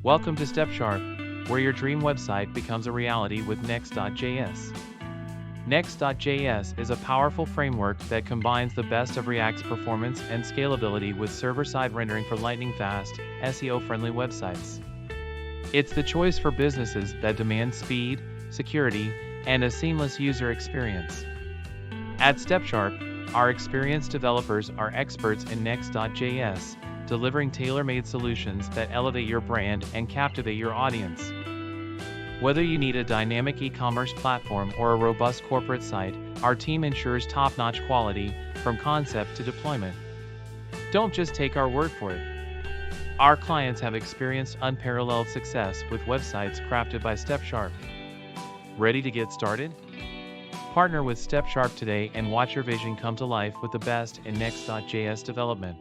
Welcome to StepSharp, where your dream website becomes a reality with Next.js. Next.js is a powerful framework that combines the best of React's performance and scalability with server-side rendering for lightning-fast, SEO-friendly websites. It's the choice for businesses that demand speed, security, and a seamless user experience. At StepSharp, our experienced developers are experts in Next.js, delivering tailor-made solutions that elevate your brand and captivate your audience. Whether you need a dynamic e-commerce platform or a robust corporate site, our team ensures top-notch quality from concept to deployment. Don't just take our word for it. Our clients have experienced unparalleled success with websites crafted by StepSharp. Ready to get started? Partner with StepSharp today and watch your vision come to life with the best in Next.js development.